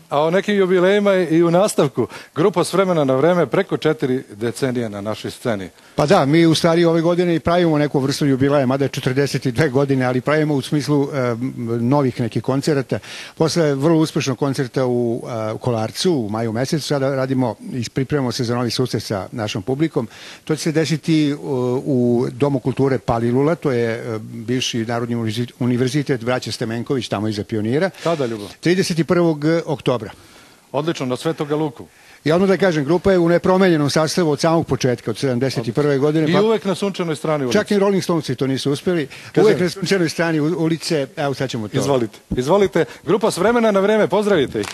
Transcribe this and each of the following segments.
A o nekim jubilejima i u nastavku. Grupa S vremena na vreme preko 4 decenije na našoj sceni. Pa da, mi u stvari ove godine i pravimo neku vrstu jubileja, mada je 42 godine, ali pravimo u smislu novih nekih koncerata. Posle vrlo uspešnog koncerta u Kolarcu u maju mesecu, sada radimo i pripremamo se za novi susret sa našom publikom. To će se desiti u Domu kulture Palilula, to je bivši Narodni univerzitet Braće Stemenković, tamo iza Pionira. Kada, Ljubo? 31. oktobra. Odlično, na Svetoga Luku. I odmah da kažem, grupa je u nepromenjenom sastavu od samog početka, od 71. godine. I uvek na sunčanoj strani ulice. Čak i Rolling Stonesi to nisu uspeli. Uvek na sunčanoj strani ulice, evo sad ćemo to. Izvolite. Izvolite. Grupa S vremena na vreme, pozdravite ih.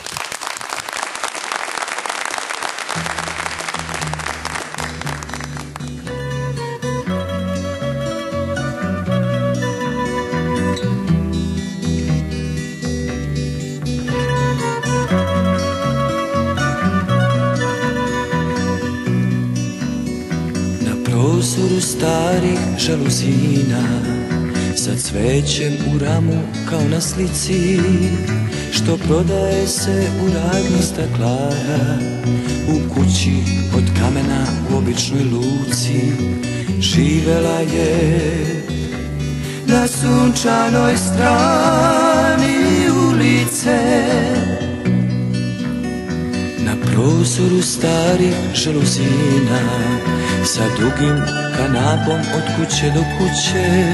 Prozoru starih žaluzina, sa cvećem u ramu kao na slici, što prodaje se u radnji staklara, u kući od kamena u običnoj luci, živela je na sunčanoj strani ulice. Na prozoru starih žaluzina, sa dugim kanapom od kuće do kuće,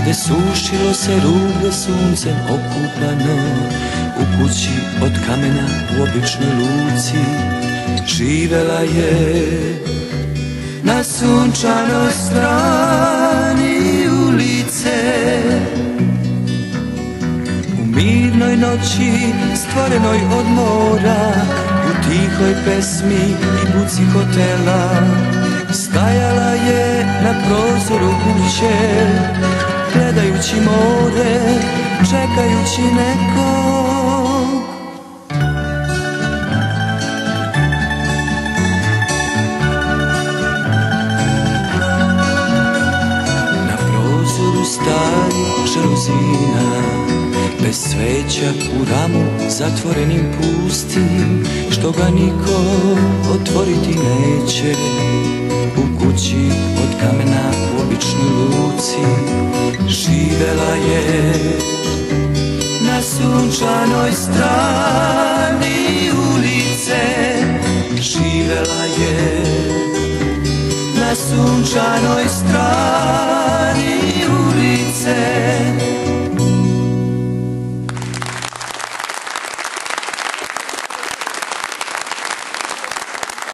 gde sušilo se rublje suncem okupano, u kući od kamena u običnoj luci, živela je na sunčanoj strani ulice. U mirnoj noći stvorenoj od mora, u tihoj pesmi i buci hotela, stajala je na prozoru kuće, gledajući more, čekajući nekog. Na prozoru starih žaluzina, bez sveća u ramu zatvorenim pustim, što ga niko otvoriti neće, u kući od kamena u običnoj luci, živela je na sunčanoj strani ulice, živela je na sunčanoj strani ulice.